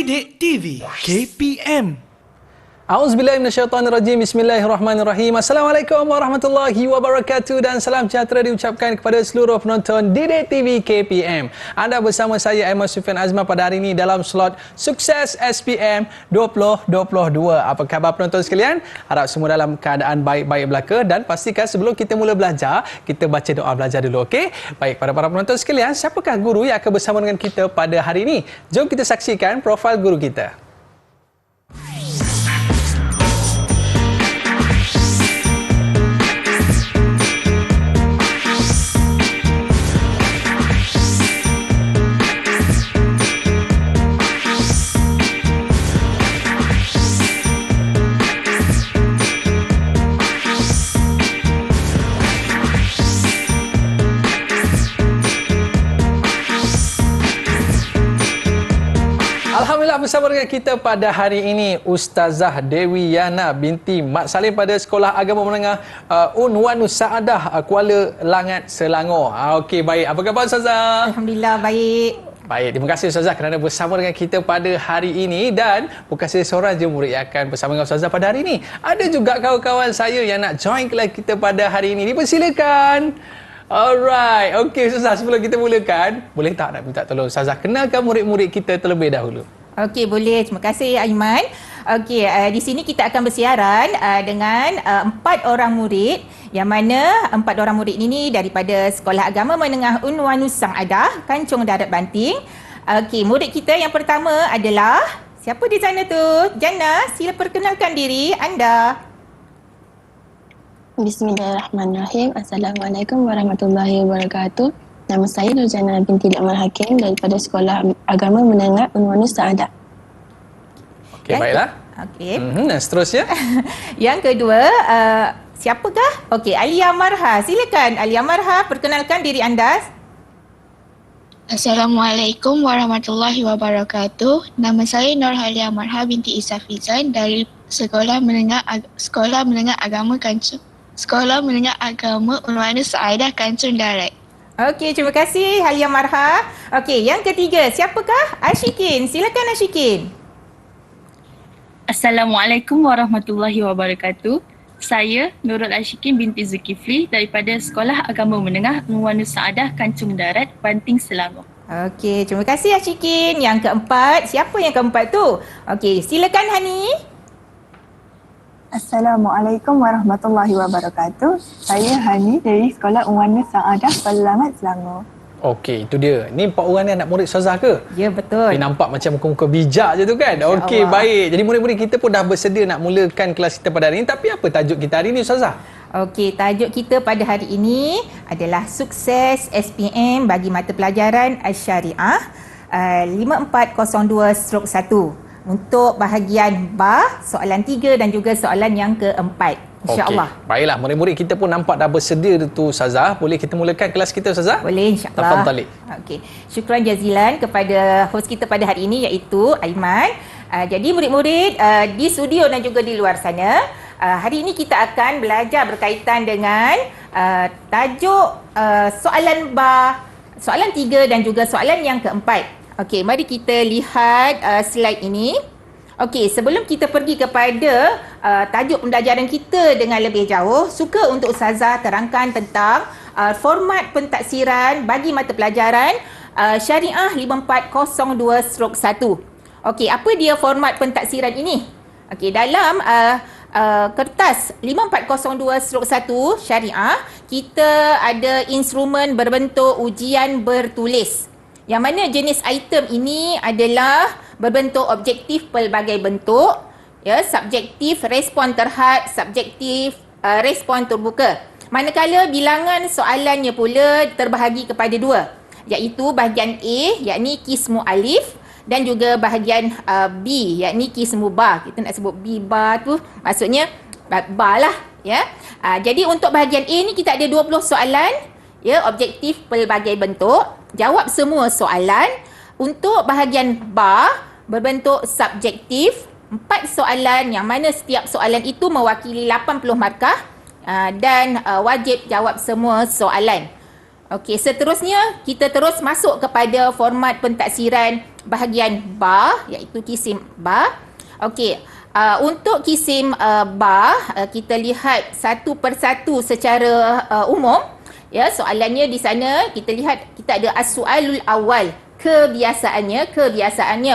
Didik TV KPM. A'udzubillahi minasyaitonirrajim. Bismillahirrahmanirrahim. Assalamualaikum warahmatullahi wabarakatuh dan salam sejahtera diucapkan kepada seluruh penonton Didik TV KPM. Anda bersama saya Aiman Sufian Azman pada hari ini dalam slot Sukses SPM 2022. Apa khabar penonton sekalian? Harap semua dalam keadaan baik-baik belaka dan pastikan sebelum kita mula belajar, kita baca doa belajar dulu, okey? Baik, para penonton sekalian, siapakah guru yang akan bersama dengan kita pada hari ini? Jom kita saksikan profil guru kita. Alhamdulillah, bersama dengan kita pada hari ini Ustazah Dewi Yana binti Mat Salim pada Sekolah Agama Menengah Unwanus Saadah, Kuala Langat, Selangor. Okey, baik. Apa khabar Ustazah? Alhamdulillah, baik. Baik, terima kasih Ustazah kerana bersama dengan kita pada hari ini. Dan bukan saya seorang je murid yang akan bersama dengan Ustazah pada hari ini. Ada juga kawan-kawan saya yang nak join kelas kita pada hari ini. Dipersilakan. Alright, okey Ustazah, sebelum kita mulakan, boleh tak nak minta tolong Ustazah kenalkan murid-murid kita terlebih dahulu? Okey, boleh. Terima kasih Aiman. Okey, di sini kita akan bersiaran dengan 4 orang murid, yang mana 4 orang murid ini daripada Sekolah Agama Menengah Unwanus Saadah, Kancung Darat Banting. Okey, murid kita yang pertama adalah, siapa di sana tu? Jannah, sila perkenalkan diri anda. Bismillahirrahmanirrahim. Assalamualaikum warahmatullahi wabarakatuh. Nama saya Nurjana binti Luqman Hakim daripada Sekolah Agama Menengah Unwanus Saadah. Okey, baiklah. Okey. Dan seterusnya? Yang kedua, siapakah? Okey, Alia Marha. Silakan Alia Marha, perkenalkan diri anda. Assalamualaikum warahmatullahi wabarakatuh. Nama saya Nurhalia Marha binti Isa Fizan dari Sekolah Menengah Agama Unwanus Saadah, Kancung Darat. Okey, terima kasih Halia Marha. Okey, yang ketiga, siapakah? Ashikin. Silakan Ashikin. Assalamualaikum warahmatullahi wabarakatuh. Saya Nurul Ashikin binti Zulkifli daripada Sekolah Agama Menengah Unwanus Saadah, Kancung Darat, Banting, Selangor. Okey, terima kasih Ashikin. Yang keempat, siapa yang keempat tu? Okey, silakan Hani. Assalamualaikum warahmatullahi wabarakatuh. Saya Hani dari Sekolah Unwanus Saadah, Kuala Langat, Selangor. Okey, itu dia. Ni 4 orang ni anak murid Ustazah ke? Ya, betul. Nampak macam muka-muka bijak je tu kan? Okey, baik. Jadi murid-murid kita pun dah bersedia nak mulakan kelas kita pada hari ini. Tapi apa tajuk kita hari ini Ustazah? Okey, tajuk kita pada hari ini adalah Sukses SPM bagi mata pelajaran Syariah 5402/1. Untuk bahagian ba, soalan 3 dan juga soalan yang keempat. InsyaAllah. Okey, baiklah. Murid-murid kita pun nampak dah bersedia tu Ustazah. Boleh kita mulakan kelas kita Ustazah? Boleh, insyaAllah. Tafadhali. Okey. Syukran jazilan kepada host kita pada hari ini, iaitu Aiman. Jadi murid-murid di studio dan juga di luar sana, hari ini kita akan belajar berkaitan dengan tajuk soalan ba, soalan 3 dan juga soalan yang keempat. Okey, mari kita lihat slide ini. Okey, sebelum kita pergi kepada tajuk pembelajaran kita dengan lebih jauh, suka untuk Ustazah terangkan tentang format pentaksiran bagi mata pelajaran Syariah 5402/1. Okey, apa dia format pentaksiran ini? Okey, dalam kertas 5402/1 Syariah, kita ada instrumen berbentuk ujian bertulis. Yang mana jenis item ini adalah berbentuk objektif pelbagai bentuk, ya, subjektif respon terhad, subjektif respon terbuka. Manakala bilangan soalannya pula terbahagi kepada 2, iaitu bahagian A, yakni kismu alif, dan juga bahagian B, yakni kismu ba. Kita nak sebut B ba tu maksudnya ba lah, ya. Jadi untuk bahagian A ni kita ada 20 soalan, ya, objektif pelbagai bentuk. Jawab semua soalan. Untuk bahagian ba, berbentuk subjektif, 4 soalan yang mana setiap soalan itu mewakili 80 markah dan wajib jawab semua soalan. Okey, seterusnya kita terus masuk kepada format pentaksiran bahagian ba, iaitu kisim ba. Okey, untuk kisim ba, kita lihat satu persatu secara umum. Ya, soalannya di sana kita lihat kita ada as-soalul awal. Kebiasaannya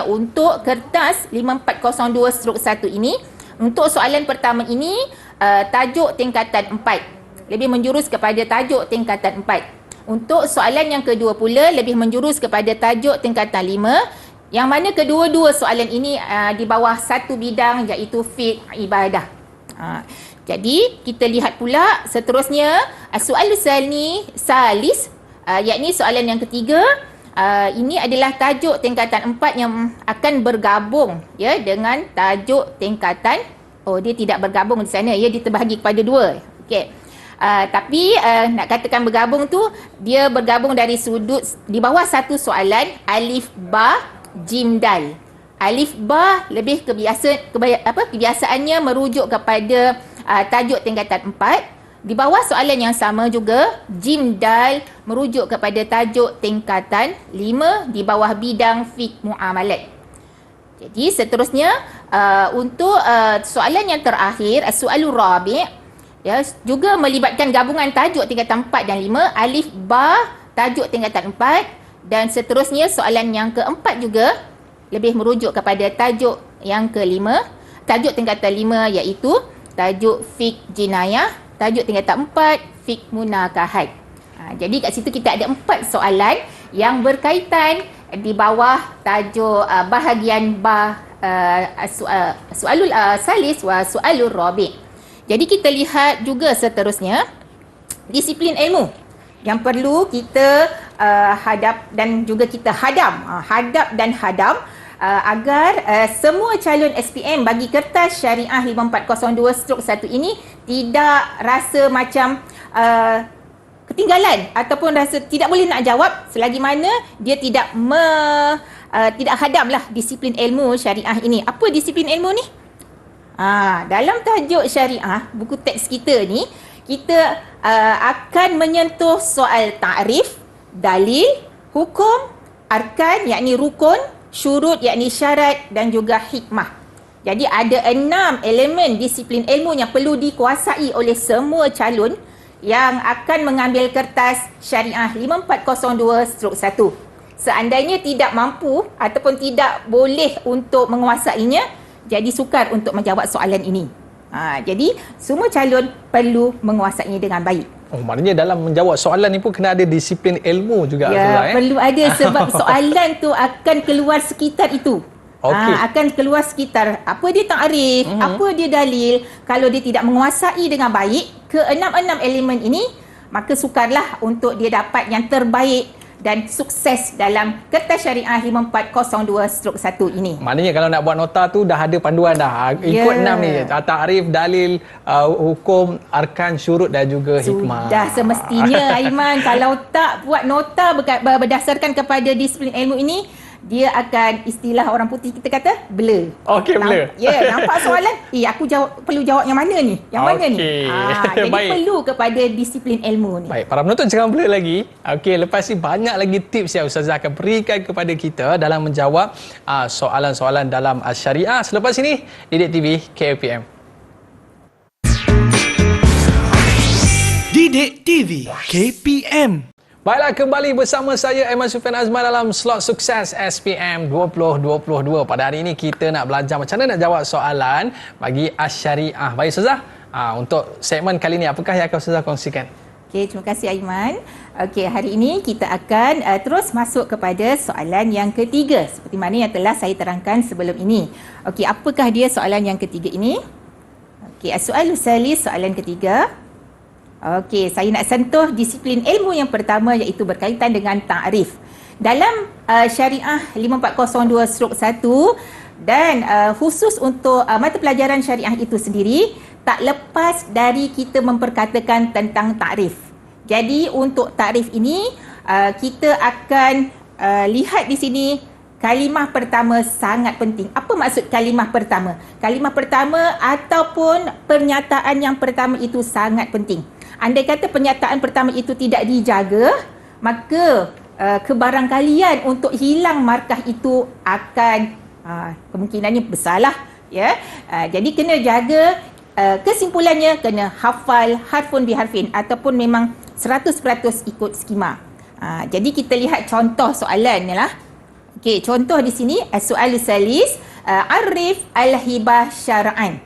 untuk kertas 5402/1 ini, untuk soalan pertama ini tajuk tingkatan 4, lebih menjurus kepada tajuk tingkatan 4. Untuk soalan yang kedua pula lebih menjurus kepada tajuk tingkatan 5, yang mana kedua-dua soalan ini di bawah satu bidang, iaitu fiqh ibadah. Jadi kita lihat pula seterusnya as-soalus salis, yakni soalan yang ketiga. Ini adalah tajuk tingkatan 4 yang akan bergabung ya dengan tajuk tingkatan, dia tidak bergabung di sana, dia terbahagi kepada dua. Okey. Tapi nak katakan bergabung tu, dia bergabung dari sudut di bawah satu soalan alif ba jim dal. Alif ba lebih kebiasaannya merujuk kepada tajuk tingkatan 4. Di bawah soalan yang sama juga, jim dal merujuk kepada tajuk tingkatan 5 di bawah bidang fiqh muamalat. Jadi seterusnya untuk soalan yang terakhir, as-soalur rabi', ya, juga melibatkan gabungan tajuk tingkatan 4 dan 5, alif ba tajuk tingkatan 4, dan seterusnya soalan yang keempat juga lebih merujuk kepada tajuk yang kelima, tajuk tingkatan 5 iaitu tajuk fiqh jinayah, tajuk tingkatan 4 fiqh munakahat. Jadi kat situ kita ada 4 soalan yang berkaitan di bawah tajuk bahagian ba soalul salis wa soalur rabi'. Jadi kita lihat juga seterusnya disiplin ilmu yang perlu kita hadap dan juga kita hadam agar semua calon SPM bagi kertas syariah 5402/1 ini tidak rasa macam ketinggalan ataupun rasa tidak boleh nak jawab selagi mana dia tidak hadamlah disiplin ilmu syariah ini. Apa disiplin ilmu ni? Dalam tajuk syariah, buku teks kita ni, kita akan menyentuh soal ta'rif, dalil, hukum, arkan yakni rukun, syurut yakni syarat, dan juga hikmah. Jadi ada 6 elemen disiplin ilmu yang perlu dikuasai oleh semua calon yang akan mengambil kertas syariah 5402/1. Seandainya tidak mampu ataupun tidak boleh untuk menguasainya, jadi sukar untuk menjawab soalan ini. Jadi semua calon perlu menguasainya dengan baik. Maknanya dalam menjawab soalan ni pun kena ada disiplin ilmu juga. Ya, perlu ada sebab soalan tu akan keluar sekitar itu. Okey. Akan keluar sekitar apa dia ta'rif, apa dia dalil. Kalau dia tidak menguasai dengan baik ke-6 elemen ini, maka sukarlah untuk dia dapat yang terbaik dan sukses dalam kertas syariah 5402/1 ini. Maknanya kalau nak buat nota tu dah ada panduan dah. Ikut 6 ni, ta'rif, dalil, hukum, arkan, syurut dan juga hikmah. Sudah semestinya Aiman. Kalau tak buat nota berdasarkan kepada disiplin ilmu ini, dia akan, istilah orang putih kita kata, blur. Okey, blur. Nampak soalan, aku perlu jawab yang mana ni? Yang mana ni? Jadi Baik. perlu kepada disiplin ilmu ni. Baik, para penonton jangan blur lagi. Okey, lepas ni banyak lagi tips yang Ustazah akan berikan kepada kita dalam menjawab soalan-soalan dalam syariah. Selepas ini, Didik TV KPM. Didik TV KPM. Baiklah, kembali bersama saya Aiman Sufian Azman dalam slot sukses SPM 2022. Pada hari ini kita nak belajar macam mana nak jawab soalan bagi syariah. Baik Ustazah, untuk segmen kali ini apakah yang akan Ustazah kongsikan? Okey, terima kasih Aiman. Okey, hari ini kita akan terus masuk kepada soalan yang ketiga seperti mana yang telah saya terangkan sebelum ini. Okey, apakah dia soalan yang ketiga ini? Okey, as-soalus salis, soalan ketiga. Okey, saya nak sentuh disiplin ilmu yang pertama iaitu berkaitan dengan ta'rif. Dalam syariah 5402/1 dan khusus untuk mata pelajaran syariah itu sendiri, tak lepas dari kita memperkatakan tentang ta'rif. Jadi untuk ta'rif ini kita akan lihat di sini kalimah pertama sangat penting. Apa maksud kalimah pertama? Kalimah pertama ataupun pernyataan yang pertama itu sangat penting. Andai kata pernyataan pertama itu tidak dijaga, maka kebarangkalian untuk hilang markah itu akan kemungkinannya besarlah, ya. Jadi kena jaga, kesimpulannya kena hafal harfun biharfin ataupun memang 100% ikut skema. Jadi kita lihat contoh soalan ni lah. Okey, contoh di sini soal salis, arif al-hibah syara'an.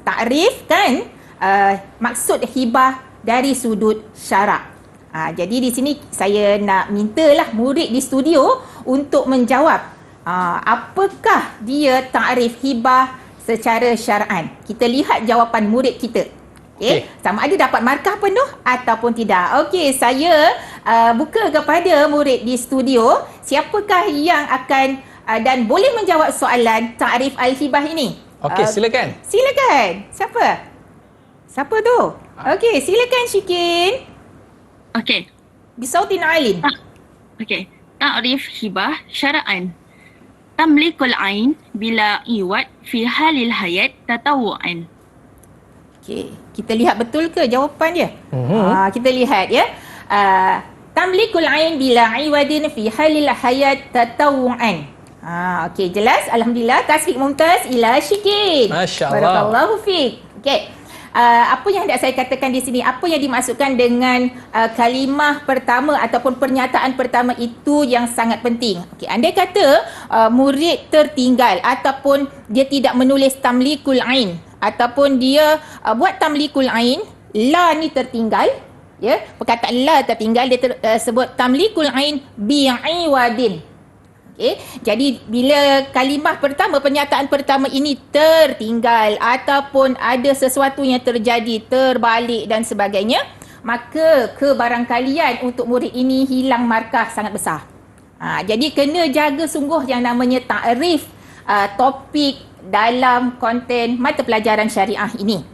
Takrif kan maksud hibah dari sudut syarak. Jadi di sini saya nak mintalah murid di studio untuk menjawab apakah dia takrif hibah secara syara'an. Kita lihat jawapan murid kita. Okay. Sama ada dapat markah penuh ataupun tidak. Okey, saya buka kepada murid di studio. Siapakah yang akan dan boleh menjawab soalan takrif al-hibah ini? Okey, silakan. Silakan. Siapa tu? Okey, silakan Syikin. Okey. Bisautin alin. Okey. Ta'rif hibah syara'an. Tamlikul ain bila iwat fi halil hayat tatawu'an. Okey, kita lihat betul ke jawapan dia? Kita lihat ya. Tamlikul ain bila iwadin fi halil hayat tatawu'an. Okey, jelas. Alhamdulillah. Tasfiq mumtaz ila Syikin. Masya-Allah. Barakallahu fiik. Okey. Apa yang hendak saya katakan di sini, apa yang dimaksudkan dengan kalimah pertama ataupun pernyataan pertama itu yang sangat penting. Okey, andai kata murid tertinggal ataupun dia tidak menulis tamlikul ain ataupun dia buat tamlikul ain, la ni tertinggal, ya, perkataan la tertinggal, dia sebut tamlikul ain bi'iwadin. Okay. Jadi bila kalimah pertama, pernyataan pertama ini tertinggal ataupun ada sesuatu yang terjadi, terbalik dan sebagainya, maka kebarangkalian untuk murid ini hilang markah sangat besar. Jadi kena jaga sungguh yang namanya takrif topik dalam konten mata pelajaran syariah ini.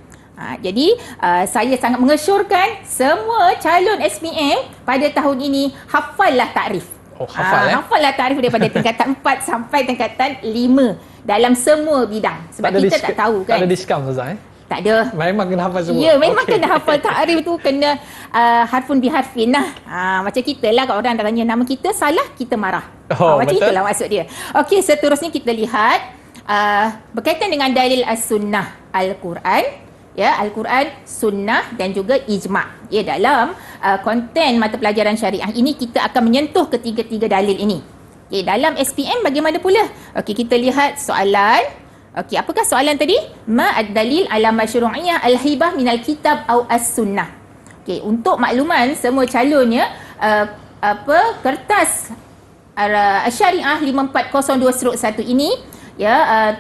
Jadi saya sangat mengesyorkan semua calon SPM pada tahun ini hafallah takrif. Hafallah takrif daripada tingkatan 4 sampai tingkatan 5 dalam semua bidang. Sebab kita tak tahu kan. Tak ada diskaun Ustaz Tak ada. Memang kena hafal semua. Ya, memang kena hafal takrif tu, kena harfun biharfin lah. Macam kita lah, kalau orang tanya nama kita salah, kita marah. Macam betul. itulah maksud dia. Okey, seterusnya kita lihat berkaitan dengan dalil as-sunnah Al-Quran. Ya, Al-Quran, sunnah dan juga ijma'. Ya, dalam konten mata pelajaran syariah ini kita akan menyentuh ketiga-tiga dalil ini. Okey, dalam SPM bagaimana pula? Okey, kita lihat soalan. Okey, apakah soalan tadi? Ma ad-dalil ala masyru'iyyah al-hibah minal kitab au as-sunnah. Okey, untuk makluman semua calonnya, kertas syariah 5402/1 ini, ya,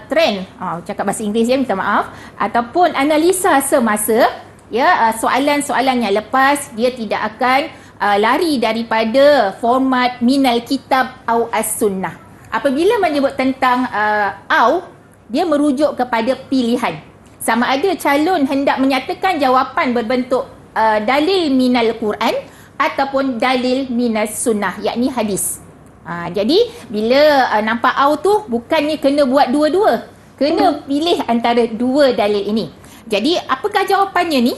trend, cakap bahasa Inggeris ya, minta maaf, ataupun analisa semasa, ya, soalan-soalan yang lepas dia tidak akan lari daripada format minal kitab au as-sunnah. Apabila menyebut tentang au, dia merujuk kepada pilihan. Sama ada calon hendak menyatakan jawapan berbentuk dalil minal Quran ataupun dalil minas sunnah, yakni hadis. Jadi bila nampak au tu, bukannya kena buat dua-dua, kena pilih antara dua dalil ini. Jadi apakah jawapannya ni?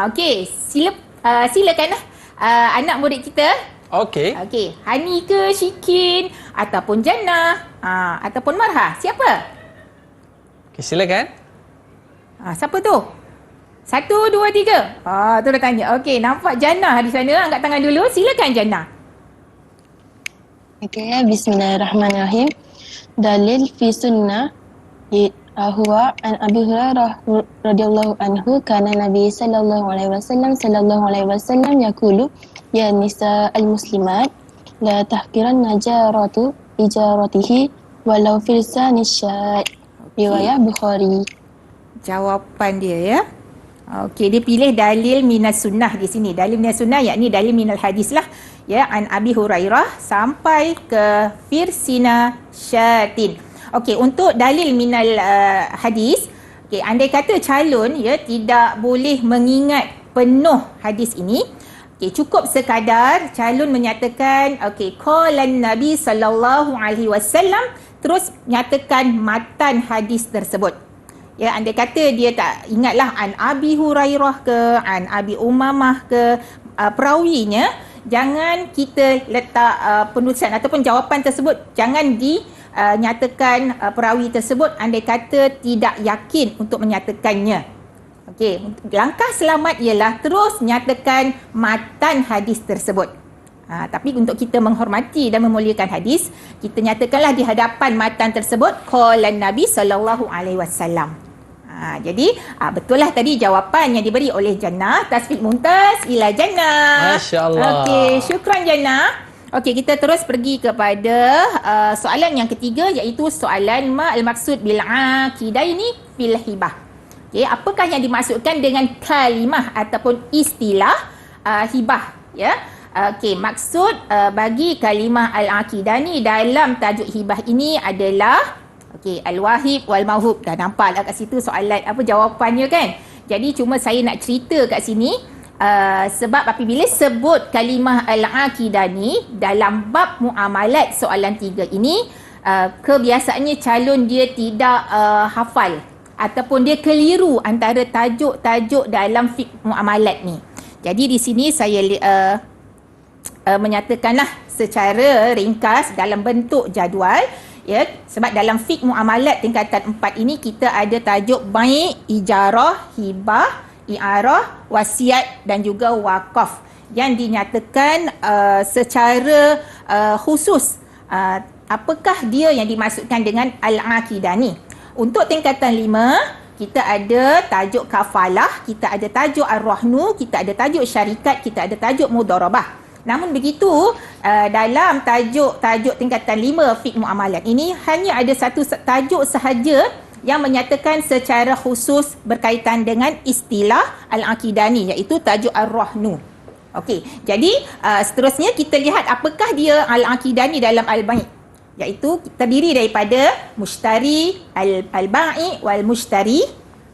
Okey, silakanlah anak murid kita. Okey. Okey, Hani ke Syikin ataupun Jannah ataupun Marha, siapa? Okey, silakan. Siapa tu? 1, 2, 3. Tu dah tanya. Okey, nampak Jannah di sana, angkat tangan dulu. Silakan Jannah. Okey, bismillahirrahmanirrahim. Dalil fi sunnah huwa an Abi Hurairah radhiyallahu anhu kana Nabi sallallahu alaihi wasallam yaqulu ya nisa al-muslimat la tahqiran najaratu ijaratihi walau fil sanisya. Riwayat Bukhari. Jawapan dia, ya. Okey, dia pilih dalil minas sunnah di sini. Dalil minas sunnah yakni dalil minal hadis lah. Ya, an Abi Hurairah sampai ke firsina syatin. Okey, untuk dalil minal hadis, okey, andai kata calon ya tidak boleh mengingat penuh hadis ini, okey, cukup sekadar calon menyatakan okey, qalan Nabi sallallahu alaihi wasallam, terus nyatakan matan hadis tersebut. Ya, andai kata dia tak ingatlah an Abi Hurairah ke, an Abi Umamah ke, perawinya, jangan kita letak penulisan ataupun jawapan tersebut jangan dinyatakan perawi tersebut andai kata tidak yakin untuk menyatakannya. Okey, langkah selamat ialah terus nyatakan matan hadis tersebut. Tapi untuk kita menghormati dan memuliakan hadis, kita nyatakanlah di hadapan matan tersebut qala Nabi sallallahu alaihi wasallam. Jadi betul lah tadi jawapan yang diberi oleh Jannah. Tasfiq Mumtaz ila Jannah. Masya-Allah. Okey, syukran Jannah. Okey, kita terus pergi kepada soalan yang ketiga, iaitu soalan ma al-maksud bil aqidaini fil hibah. Okey, apakah yang dimaksudkan dengan kalimah ataupun istilah hibah, ya? Okey, maksud bagi kalimah al-aqidani dalam tajuk hibah ini adalah al-wahib wal mauhub. Dah nampak lah kat situ soalan apa jawapannya kan. Jadi cuma saya nak cerita kat sini sebab apabila sebut kalimah al-aqidani dalam bab muamalat soalan 3 ini, kebiasaannya calon dia tidak hafal ataupun dia keliru antara tajuk-tajuk dalam fiqh muamalat ni. Jadi di sini saya menyatakanlah secara ringkas dalam bentuk jadual, ya, sebab dalam fiqh muamalat tingkatan 4 ini kita ada tajuk bai', ijarah, hibah, i'arah, wasiat dan juga wakaf yang dinyatakan secara khusus apakah dia yang dimaksudkan dengan al-aqidani. Untuk tingkatan 5 kita ada tajuk kafalah, kita ada tajuk ar-rahnu, kita ada tajuk syarikat, kita ada tajuk mudharabah. Namun begitu, dalam tajuk tingkatan 5 fiqh muamalat ini hanya ada satu tajuk sahaja yang menyatakan secara khusus berkaitan dengan istilah al-aqidani, iaitu tajuk ar-rahnu. Okey, jadi seterusnya kita lihat apakah dia al-aqidani dalam al-bai', iaitu terdiri daripada mushtari, al-bai' wal mushtari.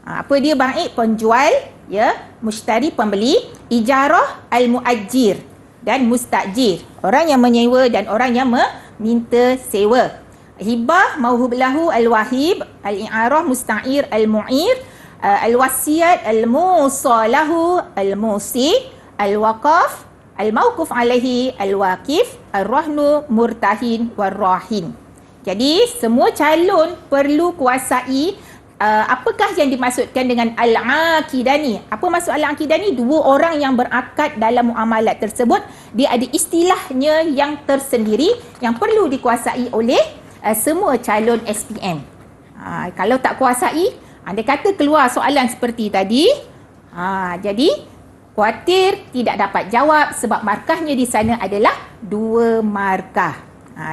Apa dia bai'? Penjual, ya, mushtari pembeli, ijarah al-muajjir dan mustajir, orang yang menyewa dan orang yang meminta sewa. Hibah mauhub lahu al-wahib, al-i'arah musta'ir al-mu'ir, al-wasiyat al-musalahu al-musi, al-waqaf al-mawquf alaihi al-waqif, al-rahnu murtahin wal-rahin. Jadi semua calon perlu kuasai apakah yang dimaksudkan dengan al-aqidani. Apa maksud al-aqidani? Dua orang yang berakad dalam muamalat tersebut, dia ada istilahnya yang tersendiri yang perlu dikuasai oleh semua calon SPM. Kalau tak kuasai, anda kata keluar soalan seperti tadi, jadi khuatir tidak dapat jawab sebab markahnya di sana adalah 2 markah.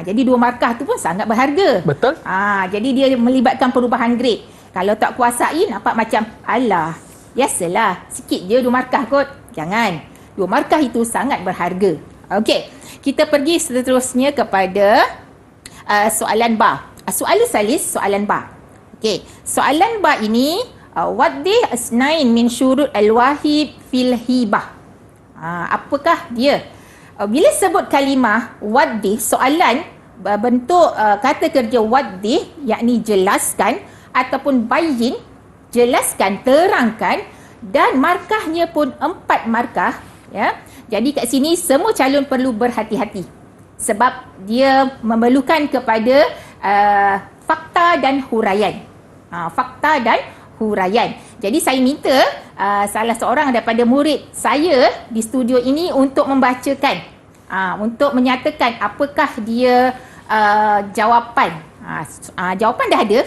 Jadi 2 markah tu pun sangat berharga. Betul. Jadi dia melibatkan perubahan grade. Kalau tak kuasai, nampak macam alah, biasalah, sikit je 2 markah kot. Jangan. 2 markah itu sangat berharga. Okey, kita pergi seterusnya kepada soalan ba. Soalan salis, soalan ba. Okey, soalan ba ini waddih asnain min syurut al-wahib fil hibah. Apakah dia? Bila sebut kalimah waddih, soalan bentuk kata kerja waddih, yakni jelaskan ataupun bayin, jelaskan, terangkan, dan markahnya pun 4 markah, ya. Jadi kat sini semua calon perlu berhati-hati sebab dia memerlukan kepada fakta dan huraian. Fakta dan huraian. Jadi saya minta salah seorang daripada murid saya di studio ini untuk membacakan, untuk menyatakan apakah dia jawapan. Jawapan dah ada.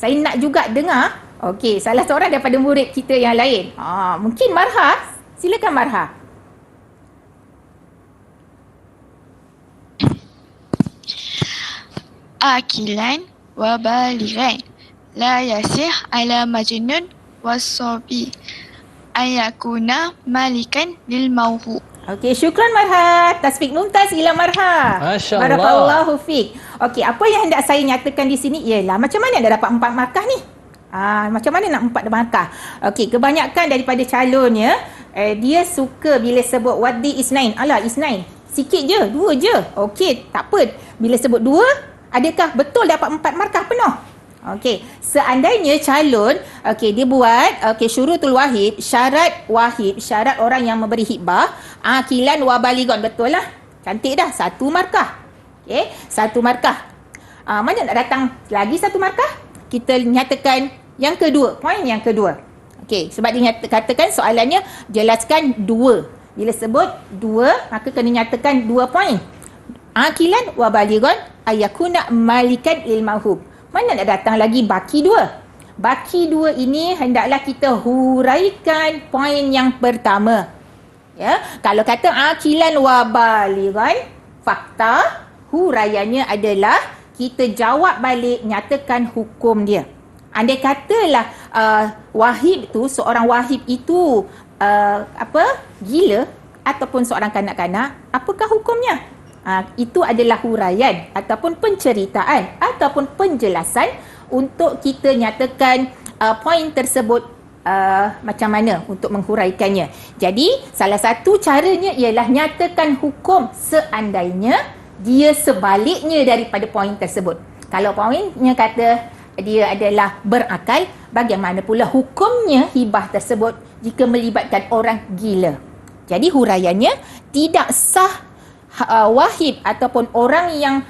Saya nak juga dengar. Okey, salah seorang daripada murid kita yang lain. Mungkin Marha. Silakan Marha. Akilan wa balighan la yasih ala majnun wasobi ayakuna malikan lil mauhu. Okey, syukran Marha. Tasfiq Mumtaz ila Marha. Masya-Allah. Barakallahu fiik. Okey, apa yang hendak saya nyatakan di sini ialah macam mana nak dapat 4 markah ni? Macam mana nak 4 markah? Okey, kebanyakan daripada calonnya dia suka bila sebut waddi isnain. Alah, isnain. Sikit je, 2 je. Okey, tak apa. Bila sebut 2, adakah betul dapat 4 markah penuh? Okey, seandainya calon dia buat syurutul wahib, syarat wahib, syarat orang yang memberi hibah, akilan wa baligon, betul lah. Cantik dah, 1 markah. Okey, 1 markah. Mana nak datang lagi 1 markah? Kita nyatakan yang kedua, poin yang kedua. Okey, sebab dia katakan soalannya jelaskan 2. Bila sebut 2, maka kena nyatakan 2 poin. Akilan wa baligon ayakuna malikan lil mauhub. Mana nak datang lagi baki 2? Baki 2 ini hendaklah kita huraikan poin yang pertama. Ya, kalau kata akilan wa baligon, fakta huraiannya adalah kita jawab balik, nyatakan hukum dia. Andai katalah wahib tu, seorang wahib itu gila ataupun seorang kanak-kanak, apakah hukumnya? Itu adalah huraian ataupun penceritaan ataupun penjelasan untuk kita nyatakan poin tersebut macam mana untuk menghuraikannya. Jadi salah satu caranya ialah nyatakan hukum seandainya dia sebaliknya daripada poin tersebut. Kalau poinnya kata dia adalah berakal, bagaimana pula hukumnya hibah tersebut jika melibatkan orang gila? Jadi huraiannya tidak sah wahib ataupun orang yang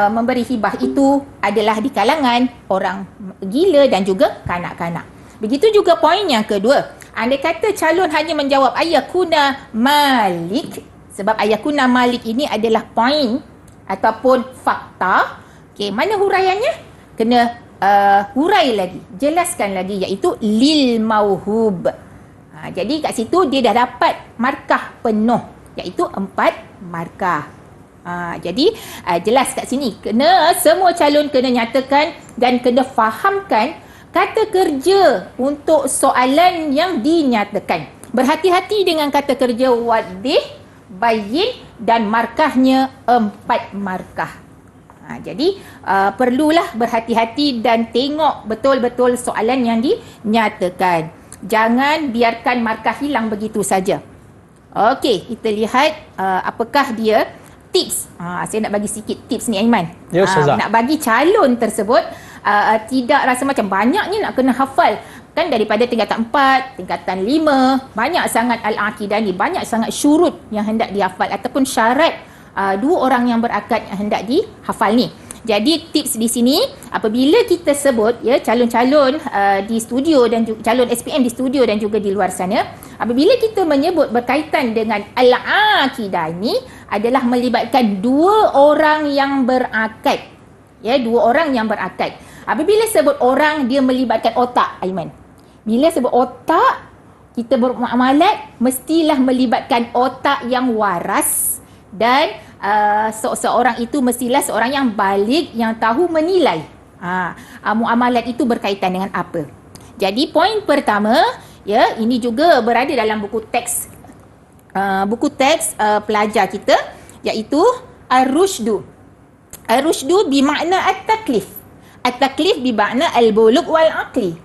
memberi hibah itu adalah di kalangan orang gila dan juga kanak-kanak. Begitu juga poin yang kedua. Andai kata calon hanya menjawab ayakuna malik, sebab ayakuna malik ini adalah poin ataupun fakta. Okey, mana huraiannya? Kena hurai lagi, jelaskan lagi, iaitu lil mauhub. Jadi kat situ dia dah dapat markah penuh, iaitu 4 markah. Jadi jelas kat sini, kena semua calon kena nyatakan dan kena fahamkan kata kerja untuk soalan yang dinyatakan. Berhati-hati dengan kata kerja wadih, bayin dan markahnya 4 markah. Jadi perlulah berhati-hati dan tengok betul-betul soalan yang dinyatakan. Jangan biarkan markah hilang begitu saja. Okey, kita lihat apakah dia tips. Saya nak bagi sikit tips ni, Aiman. Ya, Ustazah. Nak bagi calon tersebut tidak rasa macam banyaknya nak kena hafal. Kan daripada tingkatan 4, tingkatan 5, banyak sangat al-aqidah ni, banyak sangat syurut yang hendak dihafal ataupun syarat 2 orang yang berakad yang hendak dihafal ni. Jadi tips di sini, apabila kita sebut calon-calon di studio dan calon SPM di studio dan juga di luar sana, apabila kita menyebut berkaitan dengan al-aqidah ini adalah melibatkan 2 orang yang berakad. 2 orang yang berakad. Apabila sebut orang, dia melibatkan otak, Aiman. Bila sebut otak, kita bermuamalat mestilah melibatkan otak yang waras dan seorang itu mestilah seorang yang baligh yang tahu menilai muamalat itu berkaitan dengan apa. Jadi poin pertama, ini juga berada dalam buku teks pelajar kita, iaitu ar-rusydu. Ar-rusydu bermakna at-taklif. At-taklif bermakna al-bulugh wal aqli.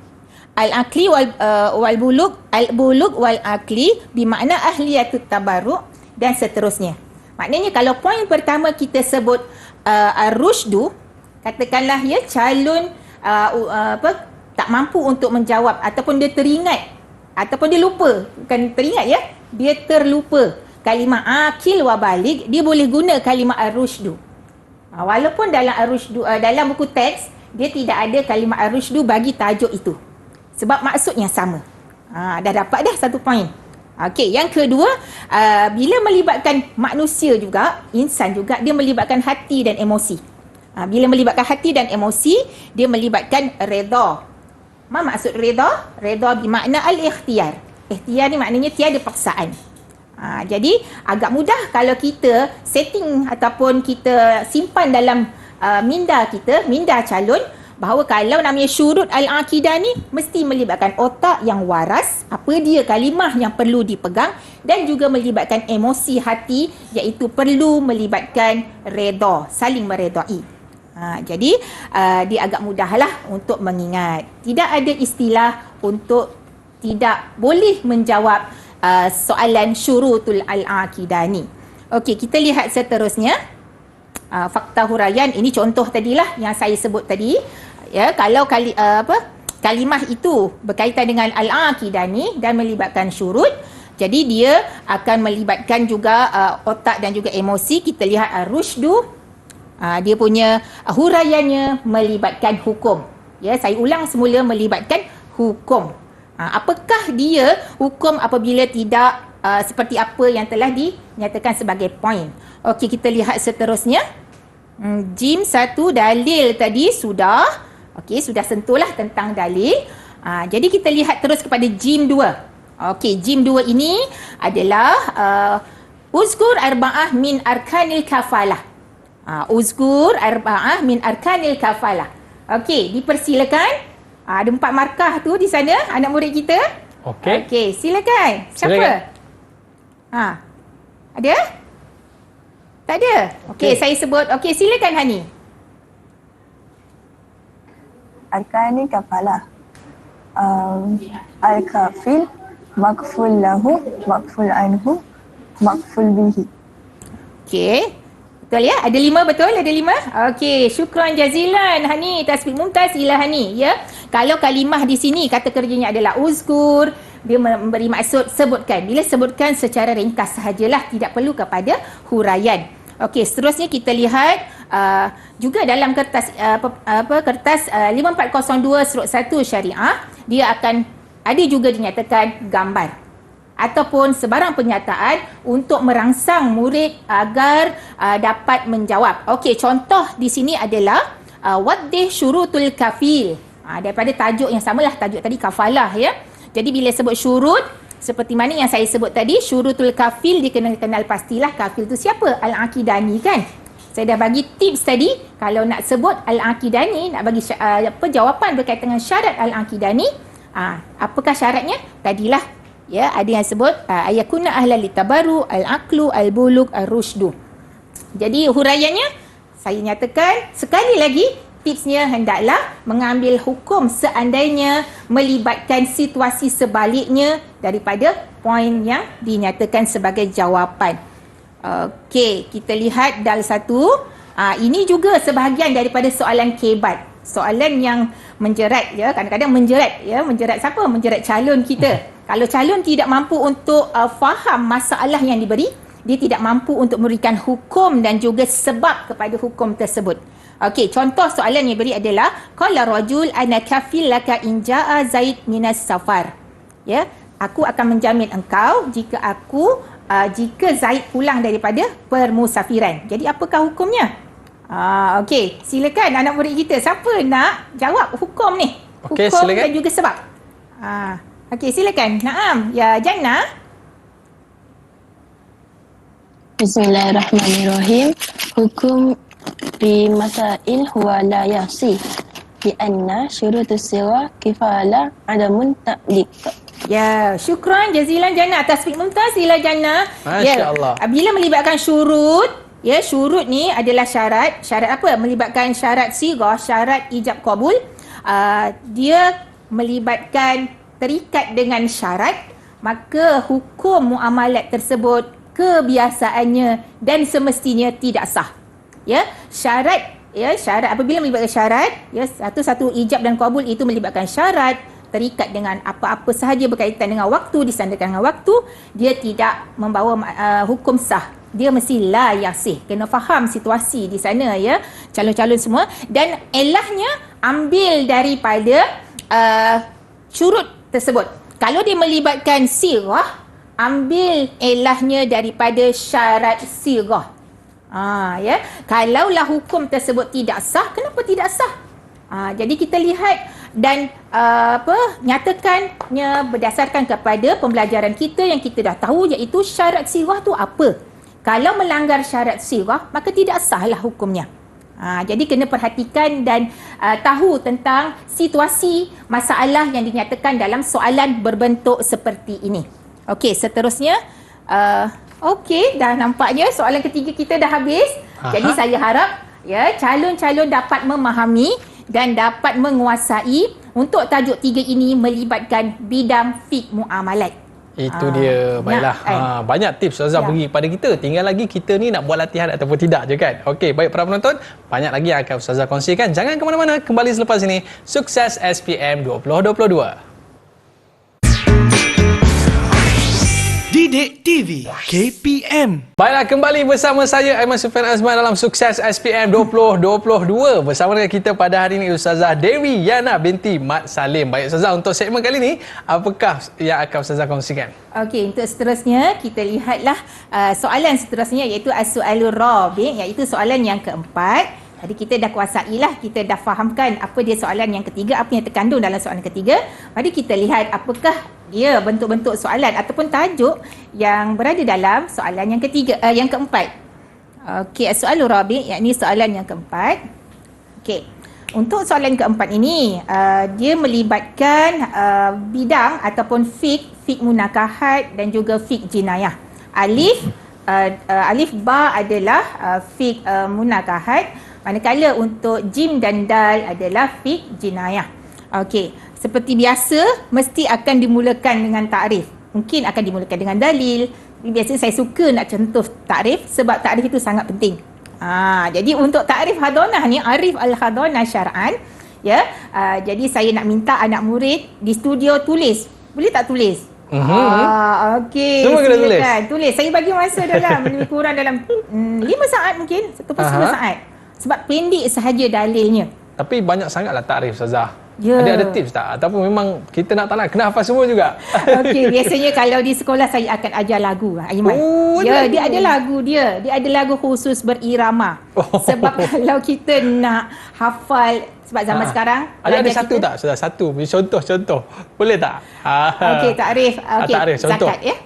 Al-aqli wal bulugh, al-bulugh wal aqli bermakna ahliyatut tabarruk dan seterusnya. Maknanya kalau poin pertama kita sebut ar-rusydu, katakanlah calon tak mampu untuk menjawab ataupun dia teringat ataupun dia lupa, bukan teringat dia terlupa kalimah akil wa baligh, dia boleh guna kalimah ar-rusydu. Walaupun dalam ar-rusydu dalam buku teks dia tidak ada kalimah ar-rusydu bagi tajuk itu. Sebab maksudnya sama. Dah dapat dah 1 poin. Okey, yang kedua, bila melibatkan manusia juga, insan juga, dia melibatkan hati dan emosi. Bila melibatkan hati dan emosi, dia melibatkan redha. Apa maksud redha? Redha bermakna al-ikhtiyar. Ikhtiyar ni maknanya tiada paksaan. Jadi agak mudah kalau kita setting ataupun kita simpan dalam minda kita, minda calon, bahawa kalau namanya syurut al-aqidah ni mesti melibatkan otak yang waras, apa dia kalimah yang perlu dipegang, dan juga melibatkan emosi hati, iaitu perlu melibatkan redha, saling meredai. Jadi dia agak mudahlah untuk mengingat. Tidak ada istilah untuk tidak boleh menjawab soalan syurutul al-aqidah ni. Okey, kita lihat seterusnya. Fakta huraian, ini contoh tadilah yang saya sebut tadi. Ya, kalau kalimah itu berkaitan dengan al-aqidani dan melibatkan syurut, jadi dia akan melibatkan juga otak dan juga emosi. Kita lihat ar-rusydu, dia punya huraiannya melibatkan hukum. Ya, saya ulang semula, melibatkan hukum. Apakah dia hukum apabila tidak seperti apa yang telah dinyatakan sebagai poin. Okey, kita lihat seterusnya. Jim 1 dalil tadi sudah. Okey, sudah sentuhlah tentang dalil. Jadi kita lihat terus kepada Jim 2. Okey, Jim 2 ini adalah uzkur arba'ah min arkanil kafalah. Uzkur arba'ah min arkanil kafalah. Okey, dipersilakan. Ada 4 markah tu di sana anak murid kita. Okey. Okey, silakan. Siapa? Ada? Tak ada? Okey, saya sebut. Okey, silakan Hani. Arkani kafalah. Al-kafil, makful lahu, makful anhu, makful bihi. Okey. Betul ya? Ada 5 betul? Ada 5? Okey, syukran jazilan Hani. Tasbih mumtaz ila Hani, ya. Kalau kalimah di sini kata kerjanya adalah uzkur, dia memberi maksud sebutkan. Bila sebutkan secara ringkas sahajalah, tidak perlu kepada huraian. Okey, seterusnya kita lihat juga dalam kertas kertas 5402/1 syariah, dia akan ada juga dinyatakan gambar ataupun sebarang pernyataan untuk merangsang murid agar dapat menjawab. Okey, contoh di sini adalah waddih syurutul kafil. Daripada tajuk yang samalah, tajuk tadi kafalah, ya. Jadi bila sebut syurut, seperti mana yang saya sebut tadi, syurutul kafil dikenal pastilah kafil tu siapa? Al-Aqidani, kan? Saya dah bagi tips tadi, kalau nak sebut Al-Aqidani, nak bagi jawapan berkaitan dengan syarat Al-Aqidani, apakah syaratnya? Tadilah, ya, ada yang sebut ayakuna ahlal litabaru, al-aqlu, al-buluk, al-rushdu. Jadi huraiannya saya nyatakan sekali lagi, tipsnya hendaklah mengambil hukum seandainya melibatkan situasi sebaliknya daripada poin yang dinyatakan sebagai jawapan. Okey, kita lihat dal 1. Ini juga sebahagian daripada soalan kebat. Soalan yang menjerat, ya, kadang-kadang menjerat, ya, menjerat siapa? Menjerat calon kita. Kalau calon tidak mampu untuk faham masalah yang diberi, dia tidak mampu untuk memberikan hukum dan juga sebab kepada hukum tersebut. Okey, contoh soalan yang diberi adalah qala rajul ana kafil laka in jaa Zaid minas safar. Ya, aku akan menjamin engkau jika jika Zaid pulang daripada permusafiran. Jadi apakah hukumnya? Okey, silakan anak murid kita. Siapa nak jawab hukum ni? Okey, hukum silakan. dan juga sebab. Okey, silakan. Naam, ya Jannah. Bismillahirrahmanirrahim. Hukum fi masail huwa la yasi bi anna syurutus siwa kifala adamun ta'liq. Ya, syukran jazilan Jannah. Tasbih mumtaz ila Jannah. Masya Allah. Bila melibatkan syurut, ya, syurut ni adalah syarat. Syarat apa? Melibatkan syarat sighah, syarat ijab qabul. Dia melibatkan terikat dengan syarat, maka hukum muamalat tersebut kebiasaannya dan semestinya tidak sah. Ya, syarat, ya, syarat apabila melibatkan syarat, ya, satu ijab dan qabul itu melibatkan syarat, terikat dengan apa-apa sahaja berkaitan dengan waktu, disandarkan dengan waktu, dia tidak membawa hukum sah. Dia mesti la yasih. Kena faham situasi di sana, ya, calon-calon semua, dan elahnya ambil daripada syurut tersebut. Kalau dia melibatkan sirah, ambil elahnya daripada syarat sirah. Ya, kalaulah hukum tersebut tidak sah, kenapa tidak sah? Jadi kita lihat dan nyatakannya berdasarkan kepada pembelajaran kita yang kita dah tahu, iaitu syarat sirah tu apa. Kalau melanggar syarat sirah, maka tidak sahlah hukumnya. Jadi kena perhatikan dan tahu tentang situasi masalah yang dinyatakan dalam soalan berbentuk seperti ini. Okey, seterusnya okey, dah nampaknya soalan ketiga kita dah habis. Jadi saya harap, ya, calon-calon dapat memahami dan dapat menguasai untuk tajuk 3 ini melibatkan bidang fiqh muamalat. Itu dia. Baiklah. Banyak tips Ustazah bagi kepada kita. Tinggal lagi kita ni nak buat latihan ataupun tidak je kan. Okey, baik para penonton, banyak lagi yang akan Ustazah kongsikan. Jangan ke mana-mana, kembali selepas ini. Sukses SPM 2022. Didik TV KPM. Baiklah, kembali bersama saya Aiman Sufian Azman dalam Sukses SPM 2022. Bersama dengan kita pada hari ini Ustazah Dewi Yana binti Mat Salim. Baik Ustazah, untuk segmen kali ini, apakah yang akan Ustazah kongsikan? Okey, untuk seterusnya kita lihatlah soalan seterusnya iaitu as-soalur rabi', iaitu soalan yang keempat. Tadi kita dah kuasailah, kita dah fahamkan apa dia soalan yang ketiga, apa yang terkandung dalam soalan ketiga. Mari kita lihat apakah dia bentuk-bentuk soalan ataupun tajuk yang berada dalam soalan yang ketiga, yang keempat. Okey, as-soalur rabi', yakni soalan yang keempat. Okey. Untuk soalan keempat ini, dia melibatkan bidang ataupun fiqh munakahat dan juga fiqh jinayah. Alif ba adalah fiqh munakahat, manakala untuk jim dan dal adalah fiqh jinayah. Okey, seperti biasa mesti akan dimulakan dengan takrif. Mungkin akan dimulakan dengan dalil. Biasanya saya suka nak contoh takrif sebab takrif itu sangat penting. Jadi untuk takrif hadanah ni, arif al-hadanah syar'an, ya. Jadi saya nak minta anak murid di studio tulis. Boleh tak tulis? Okey. Semua kena tulis. Tulis. Saya bagi masa dalam lebih kurang dalam 5 saat mungkin, 1/10 saat. Sebab pendek sahaja dalilnya. Tapi banyak sangatlah takrif Ustazah. Ya. Ada tips tak? Ataupun memang kita nak tak nak kena hafal semua juga? Okey, biasanya kalau di sekolah saya akan ajar lagu, Aiman. Dia ada lagu dia. Dia ada lagu khusus berirama. Sebab kalau kita nak hafal, sebab zaman sekarang ada satu kita, tak? Sudah satu. Contoh. Boleh tak? Okey, takrif. Okey, takrif, contoh. Zakat ya.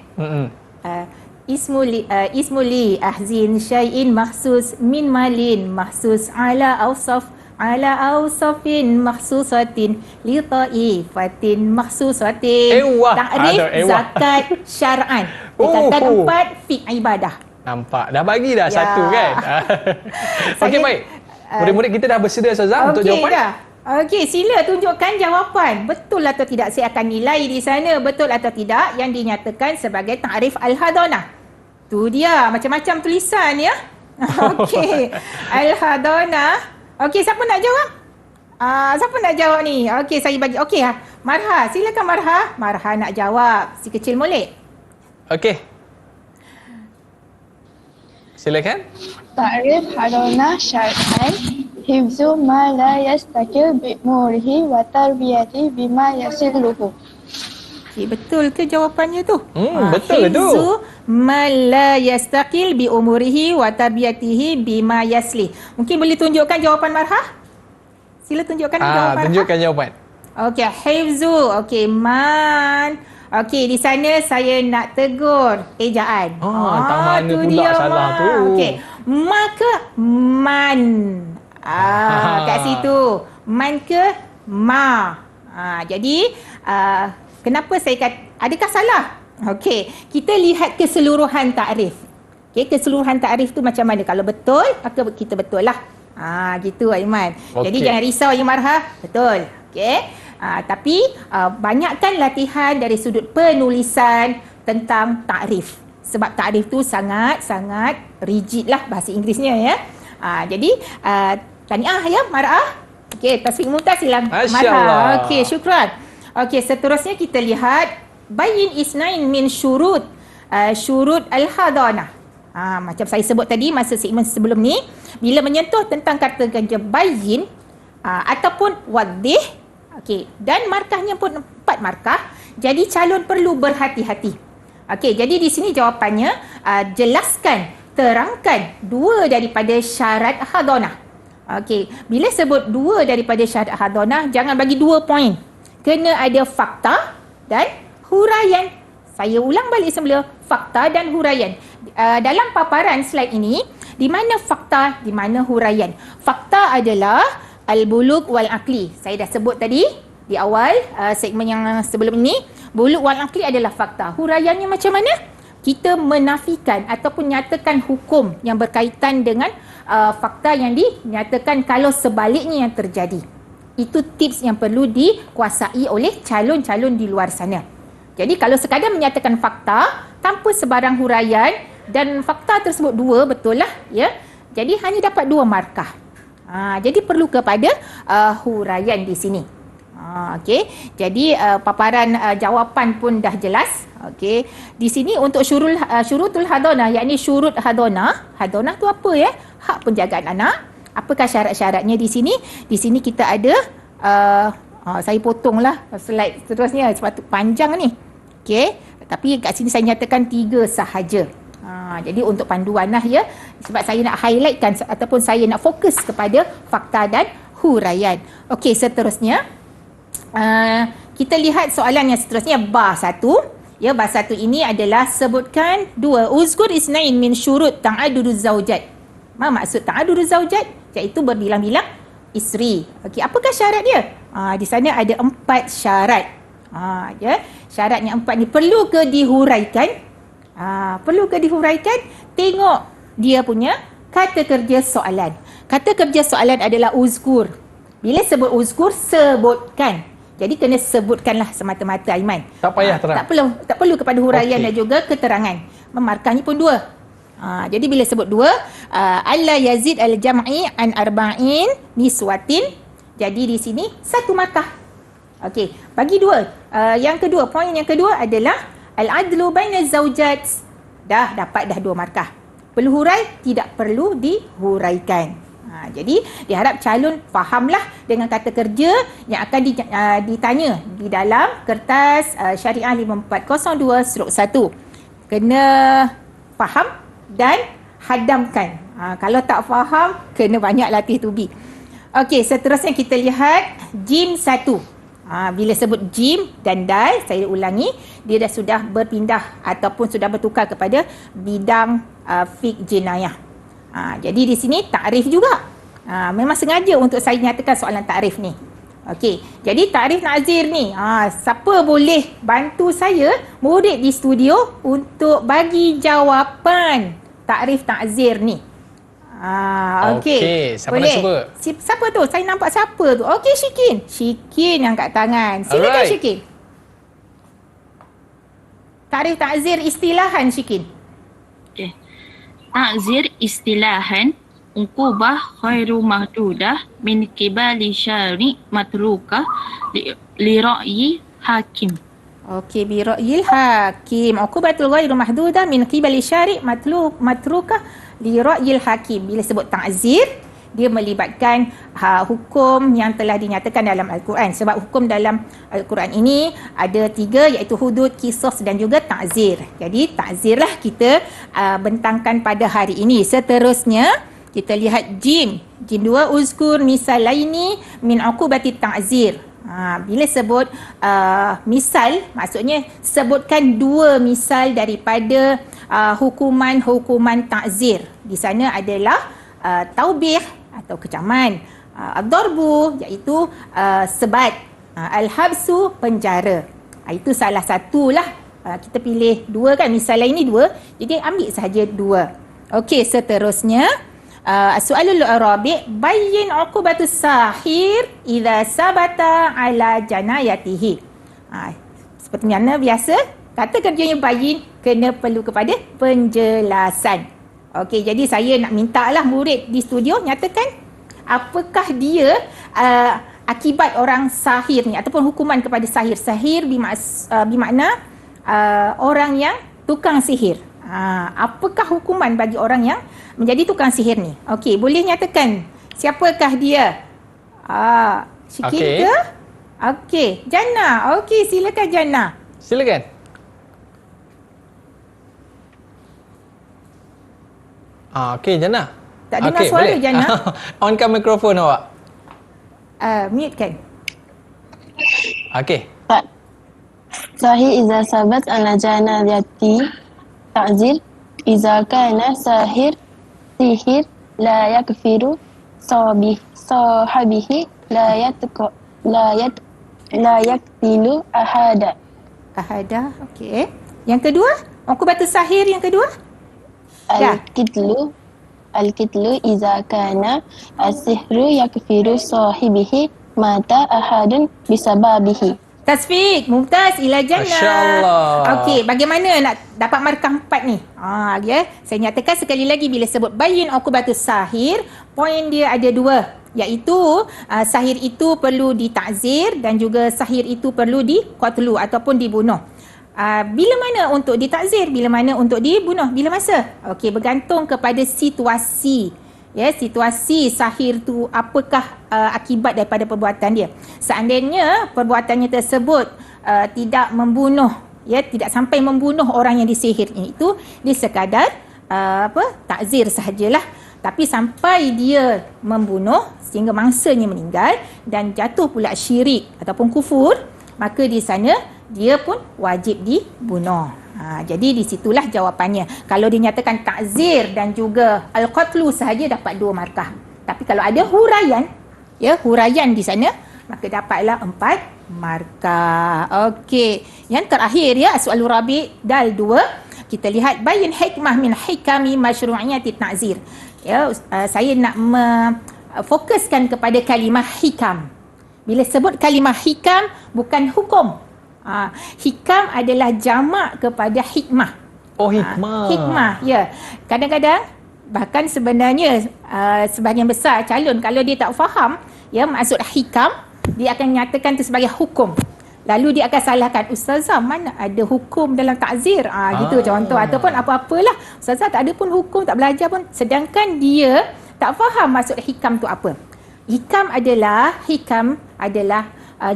Ismuli ahzin syai'in mahsus min malin mahsus ala awsafin mahsusatin li ta'ifatin mahsusatin. Takrif zakat syar'an. Tingkatan 4 fiqh ibadah. Nampak dah bagi dah satu kan. Okey, baik. Murid-murid kita dah bersedia Ustazah untuk jawapan? Dah. Okey, sila tunjukkan jawapan. Betul atau tidak? Saya akan nilai di sana betul atau tidak yang dinyatakan sebagai takrif al-hadanah. Tu dia, macam-macam tulisan ya. Okey. Al-hadanah. Okey, siapa nak jawab? Siapa nak jawab ni? Okey, saya bagi. Okey, Marha. Silakan Marha. Marha nak jawab. Si kecil molek. Okey. Silakan. Ta'rif hadanah syar'an hifzu ma la yastakil bi murihi wa tarbiyati bima yasilluhu. Okay, betul ke jawapannya tu? Betul tu. Hifzu ma la yastaqil bi umurihi wa tarbiyatihi bima yaslih. Mungkin boleh tunjukkan jawapan Marha? Sila tunjukkan jawapan. Tunjukkan jawapan. Okey, hifzu. Okey, man. Okey, di sana saya nak tegur ejaan. Tak mana pula salah tu. Okey, maka man. Kat situ. Man ke ma. Jadi kenapa saya kata adakah salah? Okey, kita lihat keseluruhan takrif. Okey, keseluruhan takrif tu macam mana? Kalau betul, maka kita betul lah. Gitu Aiman. Jadi jangan risau ya Marha. Betul. Okey. Tapi banyakkan latihan dari sudut penulisan tentang takrif. Sebab takrif tu sangat-sangat rigid lah bahasa Inggerisnya ya. Jadi tahniah ya Marha. Okey, tasfiq mumtaz silam Marha. Okey, syukran. Okey, seterusnya kita lihat bayin isnain min syurut al-hadanah. Macam saya sebut tadi masa segmen sebelum ni, bila menyentuh tentang kata kerja bayin ataupun wadih, okey, dan markahnya pun 4 markah, jadi calon perlu berhati-hati. Okey, jadi di sini jawapannya jelaskan, terangkan 2 daripada syarat hadanah. Okey, bila sebut 2 daripada syarat hadanah, jangan bagi 2 poin. Kena ada fakta dan huraian. Saya ulang balik semula, fakta dan huraian. Dalam paparan slide ini, di mana fakta, di mana huraian. Fakta adalah al-bulugh wal aqli. Saya dah sebut tadi di awal segmen yang sebelum ini, bulugh wal aqli adalah fakta. Huraiannya macam mana? Kita menafikan ataupun nyatakan hukum yang berkaitan dengan fakta yang dinyatakan kalau sebaliknya yang terjadi. Itu tips yang perlu dikuasai oleh calon-calon di luar sana. Jadi kalau sekadar menyatakan fakta tanpa sebarang huraian dan fakta tersebut 2, betul lah ya. Jadi hanya dapat 2 markah. Jadi perlu kepada huraian di sini. Okey. Jadi paparan jawapan pun dah jelas. Okey. Di sini untuk syurutul hadonah, yakni syurut hadonah. Hadonah tu apa ya? Hak penjagaan anak. Apakah syarat-syaratnya di sini? Di sini kita ada saya potonglah slide seterusnya sebab tu panjang ni. Okey. Tapi kat sini saya nyatakan 3 sahaja. Jadi untuk panduan lah ya. Sebab saya nak highlightkan ataupun saya nak fokus kepada fakta dan huraian. Okey, seterusnya kita lihat soalan yang seterusnya, bar 1. Ya, bar 1 ini adalah sebutkan 2 uzkur isnain min syurut ta'aduduz zaujat. Apa maksud ta'aduduz zaujat? Iaitu berbilang-bilang isteri. Okey, apakah syarat dia? Di sana ada 4 syarat. Ya, syaratnya 4 ni perlu ke dihuraikan? Perlu ke dihuraikan? Tengok dia punya kata kerja soalan. Kata kerja soalan adalah uzkur. Bila sebut uzkur, sebutkan. Jadi kena sebutkanlah semata-mata, Aiman. Tak payah terang. Tak perlu kepada huraian dan juga keterangan. Markahnya pun 2. Jadi bila sebut 2, alla yazid al-jam'i an arba'in niswatin. Jadi di sini 1 markah. Okey, bagi 2. Yang kedua, poin yang kedua adalah al-adlu baina zaujat. Dah dapat 2 markah. Perlu hurai? Tidak perlu dihuraikan. Jadi diharap calon fahamlah dengan kata kerja yang akan ditanya di dalam kertas Syariah 5402/1. Kena faham dan hadamkan. Kalau tak faham, kena banyak latih tubi. Okey, seterusnya kita lihat jim 1. Bila sebut jim dan dal, saya ulangi, dia dah sudah berpindah ataupun sudah bertukar kepada bidang fiqh jinayah. Jadi di sini takrif juga. Memang sengaja untuk saya nyatakan soalan takrif ni. Okey, jadi takrif nazir ni, siapa boleh bantu saya, murid di studio, untuk bagi jawapan takrif nazir ni? Okey. Siapa nak cuba? Siapa tu? Saya nampak siapa tu? Okey, Syikin. Syikin angkat tangan. Silakan, Alright. Syikin. Takrif takzir istilahan, Syikin. Okey. Ta'zir istilahan uqubah khairu mahdudah min qibali syari' matrukah li ra'yi hakim. Okey, bi ra'yil hakim. Uqubatul ghairu mahdudah min qibali syari' matrukah li ra'yil hakim. Bila sebut ta'zir, dia melibatkan hukum yang telah dinyatakan dalam Al-Quran. Sebab hukum dalam Al-Quran ini ada 3, iaitu hudud, qisas dan juga ta'zir. Jadi ta'zirlah kita bentangkan pada hari ini. Seterusnya kita lihat jim 2, uzkur misalaini min uqubati ta'zir. Bila sebut misal, maksudnya sebutkan 2 misal daripada hukuman-hukuman ta'zir. Di sana adalah taubih atau kecaman, ad-darbu iaitu sebat, al-habsu penjara. Itu salah satulah. Kita pilih 2 kan, misalnya ini 2, jadi ambil sahaja 2. Okey, seterusnya soalul arabi, bayyin uqubatus sahir idza sabata ala janayatihi. Seperti mana biasa, kata kerjanya bayyin kena perlu kepada penjelasan. Okey, jadi saya nak mintalah murid di studio nyatakan apakah dia akibat orang sahir ni ataupun hukuman kepada sahir. Sahir bermakna orang yang tukang sihir. Apakah hukuman bagi orang yang menjadi tukang sihir ni? Okey, boleh nyatakan siapakah dia? Syikin ke? Okey, Jannah. Okey, silakan Jannah. Silakan. Okey, Jannah. Tak dengar suara boleh. Jannah. Onkan mikrofon awak. Mute kan? Okey. Sahih iza sabat ala janayati ta'zir iza kana sihir la yakfiru sahabihi la yaktilu ahada. Okey. Yang kedua, uqubatus sahir yang kedua? Al-kitlu iza kana as-sihru yakfiru sahibihi mata ahadun bisababihi. Tasfiq, Mumtaz, ila jannah. Masya-Allah. Okey, bagaimana nak dapat markah 4 ni? Ya, saya nyatakan sekali lagi bila sebut bayin uqbatus sahir, poin dia ada 2, iaitu sahir itu perlu ditakzir dan juga sahir itu perlu diqatlu ataupun dibunuh. Bila mana untuk ditakzir, bila mana untuk dibunuh, bila masa? Okey, bergantung kepada situasi. Ya, situasi sahir tu apakah akibat daripada perbuatan dia. Seandainya perbuatannya tersebut tidak membunuh, ya, tidak sampai membunuh orang yang disihir, itu dia sekadar takzir sahajalah. Tapi sampai dia membunuh sehingga mangsanya meninggal dan jatuh pula syirik ataupun kufur, maka di sana dia pun wajib dibunuh. Jadi di situlah jawapannya. Kalau dinyatakan takzir dan juga al-qatlu sahaja dapat 2 markah. Tapi kalau ada huraian, ya, huraian di sana, maka dapatlah 4 markah. Okey. Yang terakhir, ya, soal rabi dal 2. Kita lihat bayin hikmah min hikami masyru'iyati takzir. Ya, saya nak fokuskan kepada kalimah hikam. Bila sebut kalimah hikam, bukan hukum. Hikam adalah jamak kepada hikmah. Oh, hikmah. Hikmah, ya. Kadang-kadang bahkan sebenarnya sebahagian besar calon kalau dia tak faham, ya, maksud hikam, dia akan nyatakan itu sebagai hukum. Lalu dia akan salahkan, ustazah mana ada hukum dalam takzir, gitu contoh, ataupun apa-apalah, ustazah tak ada pun hukum, tak belajar pun, sedangkan dia tak faham maksud hikam tu apa. Hikam adalah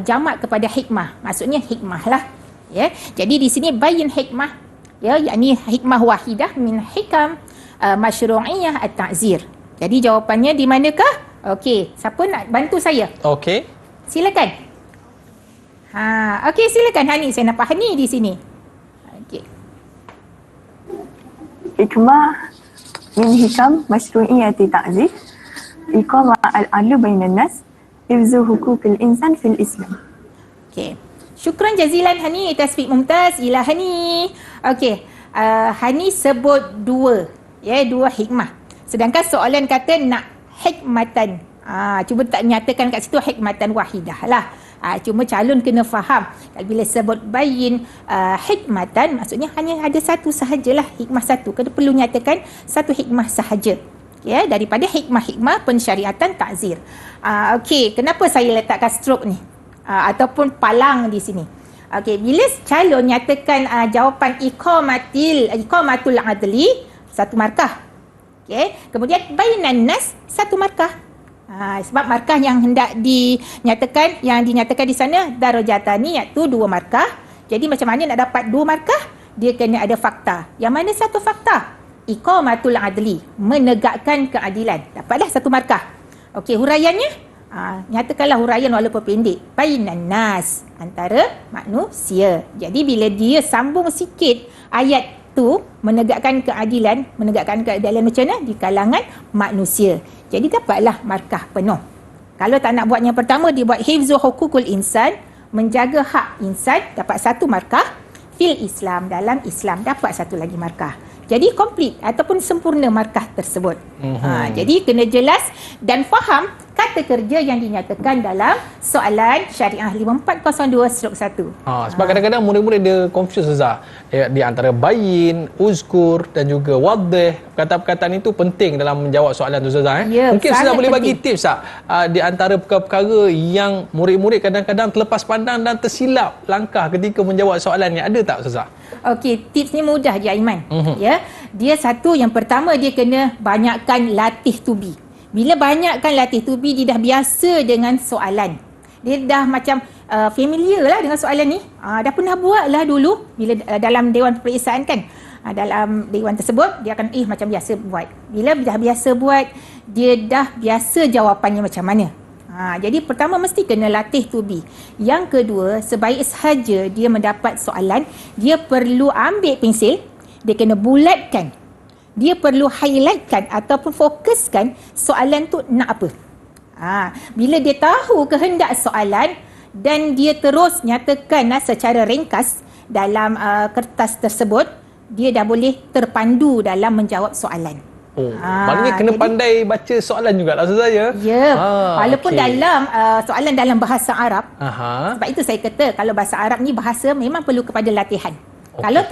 jamak kepada hikmah. Maksudnya hikmah lah. Ya. Jadi di sini bayin hikmah, ya, yakni hikmah wahidah min hikam masyru'iyah at-ta'zir. Jadi jawapannya di manakah? Okey, siapa nak bantu saya? Okey. Silakan. Okey, silakan Hani. Saya nampak Hani di sini. Okey. Hikmah min hikam masyru'iyati ta'zir iqamah al-'adlu bainan nas hifzu hukukil insan fil Islam. Okey. Syukran jazilan Hani, Tasfiq Mumtaz, ila Hani. Okey. Hani sebut 2, ya, 2 hikmah. Sedangkan soalan kata nak hikmatan. Cuba tak nyatakan kat situ hikmatan wahidah lah. Cuma calon kena faham. Bila sebut bayin hikmatan, maksudnya hanya ada satu sahajalah, hikmah satu. Kena perlu nyatakan satu hikmah sahaja. Ya, daripada hikmah-hikmah pensyariatan takzir. Okey, kenapa saya letakkan strok ni? Ataupun palang di sini. Okey, bila calon nyatakan jawapan iqamatul adli, 1 markah. Okey, kemudian bainan nas, 1 markah. Sebab markah yang hendak dinyatakan di sana darajatani, iaitu 2 markah. Jadi macam mana nak dapat 2 markah? Dia kena ada fakta. Yang mana satu fakta? Iqamatul adli, menegakkan keadilan. Dapatlah 1 markah. Okey, huraiannya, nyatakanlah huraian walaupun pendek. Bainan nas, antara manusia. Jadi bila dia sambung sikit ayat tu, menegakkan keadilan macam mana? Di kalangan manusia. Jadi dapatlah markah penuh. Kalau tak nak buat yang pertama, dia buat hifzu hukukul insan, menjaga hak insan, dapat 1 markah. Fil Islam, dalam Islam, dapat 1 lagi markah. Jadi komplit ataupun sempurna markah tersebut. Jadi kena jelas dan faham kata kerja yang dinyatakan dalam soalan syariah 5402/1. Sebab kadang-kadang murid-murid dia confuse, Ustazah. Di antara bayin, uzkur dan juga wadih. Perkataan-perkataan itu penting dalam menjawab soalan tu, Ustazah. Ya, mungkin Ustazah boleh penting. bagi tips tak? Di antara perkara-perkara yang murid-murid kadang-kadang terlepas pandang dan tersilap langkah ketika menjawab soalan ni. Ada tak, Ustazah? Okey, tips ni mudah je, Aiman. Ya, dia satu, yang pertama dia kena banyakkan latih tubi. Bila banyakkan latih tubi, dia dah biasa dengan soalan. Dia dah macam familiar lah dengan soalan ni. Dah pernah buat lah dulu bila dalam dewan peperiksaan kan. Dalam dewan tersebut dia akan macam biasa buat. Bila dah biasa buat, dia dah biasa jawapannya macam mana. Jadi pertama mesti kena latih tubi. Yang kedua, sebaik sahaja dia mendapat soalan, dia perlu ambil pensil, dia kena bulatkan. Dia perlu highlightkan ataupun fokuskan soalan tu nak apa. Bila dia tahu kehendak soalan dan dia terus nyatakan secara ringkas dalam kertas tersebut, dia dah boleh terpandu dalam menjawab soalan. Oh, maknanya kena jadi- pandai baca soalan juga lah Ustazah ya? Ya, walaupun okey. dalam soalan dalam bahasa Arab, Aha. sebab itu saya kata kalau bahasa Arab ni bahasa memang perlu kepada latihan. Okey. Kalau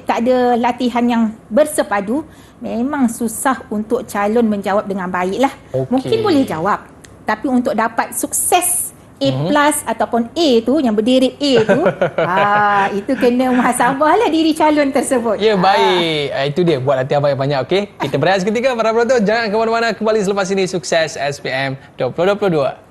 tak ada latihan yang bersepadu, memang susah untuk calon menjawab dengan baik lah. Okey. Mungkin boleh jawab, tapi untuk dapat sukses A plus ataupun A tu yang berdiri A tu, itu kena muhasabah lah diri calon tersebut. Ya, baik. Itu dia, buat latihan banyak-banyak, okey? Kita berehat seketika para penonton. Jangan ke mana-mana, kembali selepas ini. Sukses SPM 2022.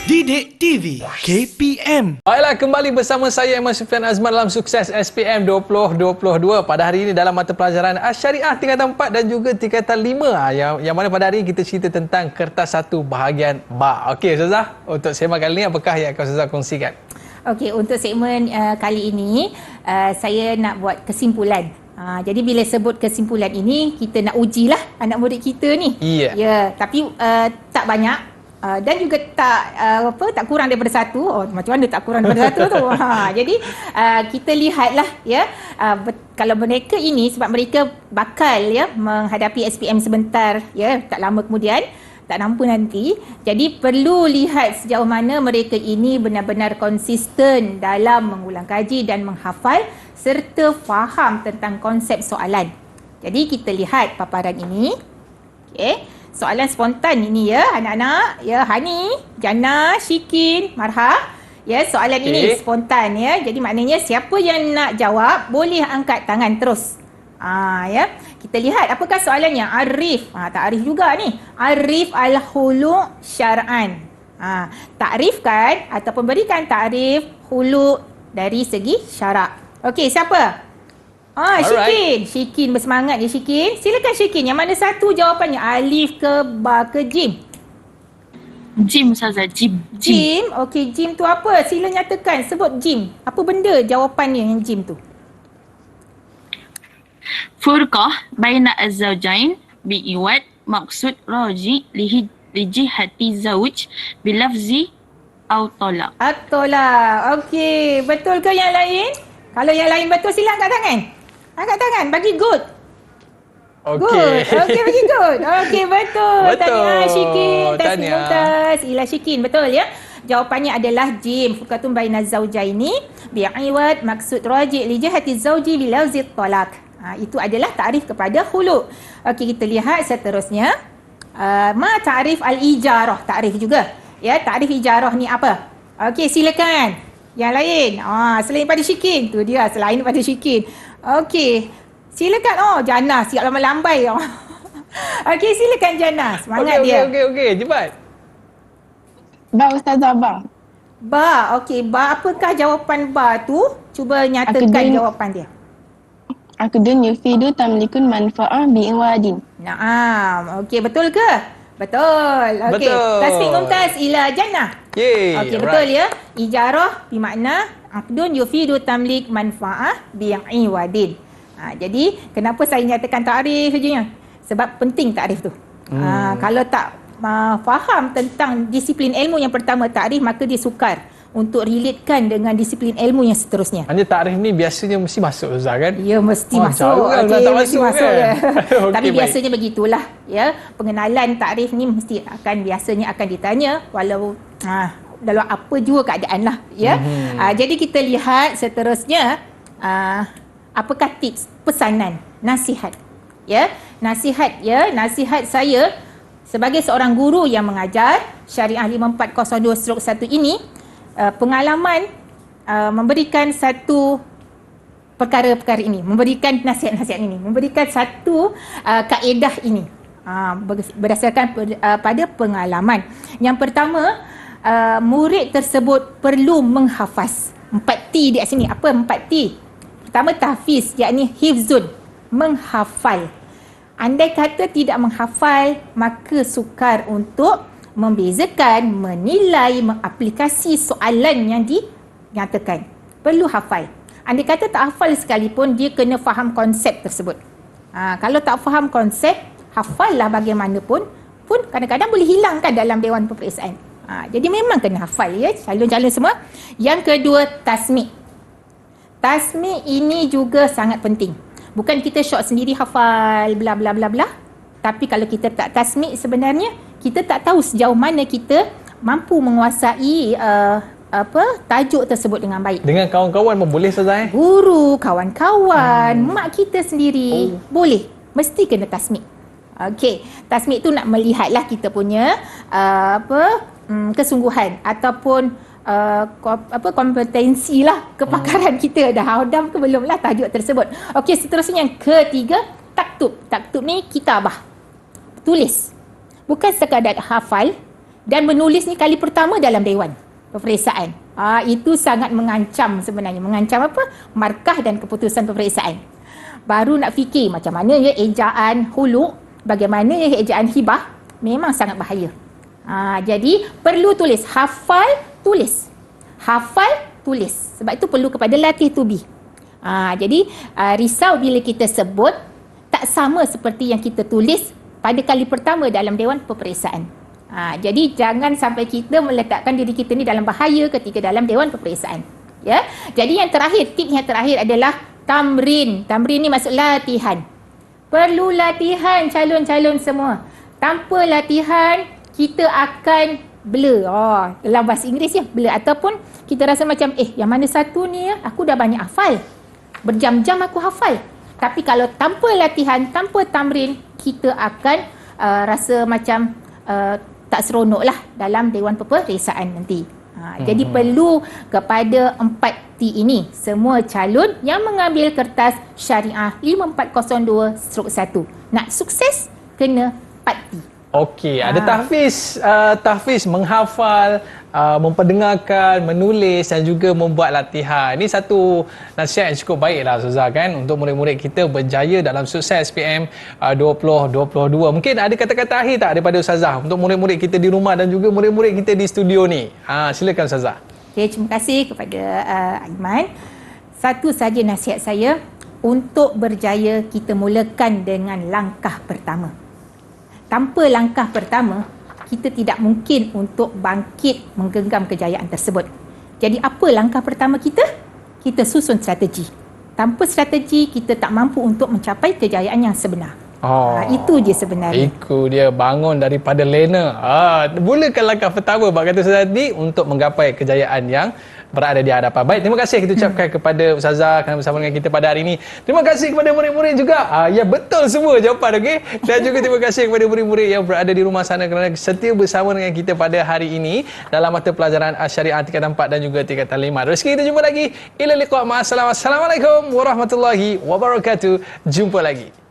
Didik TV KPM. Baiklah, kembali bersama saya Ahmad Sufian Azman dalam Sukses SPM 2022. Pada hari ini dalam mata pelajaran Syariah tingkatan 4 dan juga tingkatan 5 yang mana pada hari ini kita cerita tentang kertas 1 bahagian ba. Okey Ustazah, untuk segmen kali ini apakah yang akan Ustazah kongsikan? Okey, untuk segmen kali ini saya nak buat kesimpulan. Jadi bila sebut kesimpulan ini, kita nak ujilah anak murid kita ni. Ya. Ya, tapi tak banyak. Dan juga tak kurang daripada 1. Oh, macam mana tak kurang daripada 1 tu? Jadi kita lihatlah ya, kalau mereka ini sebab mereka bakal ya menghadapi SPM sebentar ya, tak lama kemudian, tak nampu nanti. Jadi perlu lihat sejauh mana mereka ini benar-benar konsisten dalam mengulang kaji dan menghafal serta faham tentang konsep soalan. Jadi kita lihat paparan ini. Okey. Soalan spontan ini ya anak-anak. Ya, Hani, Jannah, Syikin, Marha. Ya, soalan ini spontan ya. Jadi maknanya siapa yang nak jawab boleh angkat tangan terus. Ya. Kita lihat apakah soalannya. Arif. Ta'rif juga ni. Arif al-khulu' syar'an. Takrifkan ataupun berikan takrif khulu' dari segi syarak. Okey, siapa? Syikin. Syikin bersemangat ya Syikin. Silakan Syikin. Yang mana satu jawapannya? Alif ke ba ke jim? Jim Ustazah, Jim. Jim. Okey, jim tu apa? Sila nyatakan. Sebut jim. Apa benda jawapannya yang jim tu? Furqah baina az-zawjain bi'iwad maksud raji lijihati zawj bilafzi au talaq. At-tolak. Okey, betul ke yang lain? Kalau yang lain betul sila angkat tangan. Angkat tangan, bagi good. Okey. Okey, bagi good. Okey, betul. Betul. Tahniah Syikin. Tasbih Tahniah. mumtaz. Ila Syikin, betul ya. Jawapannya adalah jim. Fukatun baina zawjaini bi'iwad maksud raji' li jihati zawji bi lafzi talaq. Itu adalah takrif kepada khulu'. Okey, kita lihat seterusnya. Ma ta'rif al-ijarah, takrif juga. Ya, takrif ijarah ni apa? Okey, silakan. Yang lain. Selain pada Syikin. Tu dia, selain pada Syikin. Okey. Silakan. Jannah siap lambai. Okey, silakan Jannah. Semangat dia. Okey. Cepat. Ba Ustazah, ba. Ba. Okey, ba. Apakah jawapan ba tu? Cuba nyatakan Akadun- jawapan dia. Akdun yufidu tamlikun manfa'ah bi'iwadin. Naam. Okey, betul ke? Betul. Okey. Betul. Tasbih mumtaz ila Jannah. Yeay. Okey, betul ya. Ijarah bermakna aqdun yufidu tamlik manfa'ah bi'iwadin. Jadi kenapa saya nyatakan takrif saja? Sebab penting takrif tu. Kalau tak faham tentang disiplin ilmu yang pertama takrif, maka dia sukar untuk relatekan dengan disiplin ilmu yang seterusnya. Hanya takrif ni biasanya mesti masuk Ustaz kan? Ya, mesti masuk. jauh kan, Okey, tak mesti masuk masuk kan? ya. Okey, Tapi baik. biasanya begitulah ya. Pengenalan takrif ni biasanya akan ditanya walau dalam apa jua keadaan lah ya. Jadi kita lihat seterusnya apakah tips, pesanan, nasihat. Ya, nasihat saya sebagai seorang guru yang mengajar Syariah 5402/1 ini, pengalaman memberikan satu perkara-perkara ini, memberikan nasihat-nasihat ini, memberikan satu kaedah ini berdasarkan pada pengalaman. Yang pertama, murid tersebut perlu menghafaz. 4T di sini. Apa 4T? Pertama, tahfiz, yakni hifzun, menghafal. Andai kata tidak menghafal, maka sukar untuk membezakan, menilai, mengaplikasi soalan yang dinyatakan. Perlu hafal. Andai kata tak hafal sekalipun, dia kena faham konsep tersebut. Kalau tak faham konsep, hafallah bagaimanapun, pun kadang-kadang boleh hilang kan dalam dewan peperiksaan. Jadi memang kena hafal ya, calon-calon semua. Yang kedua, tasmi'. Tasmi' ini juga sangat penting. Bukan kita syok sendiri hafal bla bla bla bla. Tapi kalau kita tak tasmik sebenarnya, kita tak tahu sejauh mana kita mampu menguasai tajuk tersebut dengan baik. Dengan kawan-kawan pun boleh Ustazah Guru, kawan-kawan, mak kita sendiri boleh. Mesti kena tasmik. Okey, tasmik tu nak melihatlah kita punya kesungguhan ataupun kompetensi lah, kepakaran kita dah hadam ke belum lah tajuk tersebut. Okey, seterusnya yang ketiga, taktub. Taktub ni kitabah. Tulis. Bukan sekadar hafal dan menulis ni kali pertama dalam dewan peperiksaan. Itu sangat mengancam sebenarnya. Mengancam apa? Markah dan keputusan peperiksaan. Baru nak fikir macam mana ya ejaan huluk, bagaimana ya ejaan hibah, memang sangat bahaya. Jadi perlu tulis. Hafal, tulis. Hafal, tulis. Sebab itu perlu kepada latih tubi. Jadi risau bila kita sebut tak sama seperti yang kita tulis pada kali pertama dalam dewan peperiksaan. Jadi jangan sampai kita meletakkan diri kita ni dalam bahaya ketika dalam dewan peperiksaan. Ya. Jadi yang terakhir, tip yang terakhir adalah tamrin. Tamrin ni maksud latihan. Perlu latihan calon-calon semua. Tanpa latihan, kita akan blur. Dalam bahasa Inggeris ya, blur. Ataupun kita rasa macam, yang mana satu ni ya, aku dah banyak hafal. Berjam-jam aku hafal. Tapi kalau tanpa latihan, tanpa tamrin, kita akan rasa macam tak seronok lah dalam dewan peperiksaan nanti. Jadi perlu kepada 4T ini, semua calon yang mengambil kertas syariah 5402/1 nak sukses kena 4T. Okey, ada tahfiz menghafal, memperdengarkan, menulis dan juga membuat latihan. Ini satu nasihat yang cukup baiklah Ustazah kan untuk murid-murid kita berjaya dalam sukses SPM 2022. Mungkin ada kata-kata akhir tak daripada Ustazah untuk murid-murid kita di rumah dan juga murid-murid kita di studio ni? Silakan Ustazah. Okay, terima kasih kepada Aiman. Satu saja nasihat saya, untuk berjaya kita mulakan dengan langkah pertama. Tanpa langkah pertama, kita tidak mungkin untuk bangkit menggenggam kejayaan tersebut. Jadi apa langkah pertama kita? Kita susun strategi. Tanpa strategi, kita tak mampu untuk mencapai kejayaan yang sebenar. Itu je sebenarnya. Itu dia, bangun daripada lena. Mulakan langkah pertama bab kata Ustazah tadi untuk menggapai kejayaan yang berada di hadapan. Baik, terima kasih kita ucapkan kepada Ustazah kerana bersama dengan kita pada hari ini. Terima kasih kepada murid-murid juga. Ya, betul semua jawapan, okey. Dan juga terima kasih kepada murid-murid yang berada di rumah sana kerana setia bersama dengan kita pada hari ini dalam mata pelajaran Syariah tingkatan 4 dan juga tingkatan 5. Rezeki kita jumpa lagi. Ila liqa' ma'assalam. Assalamualaikum warahmatullahi wabarakatuh. Jumpa lagi.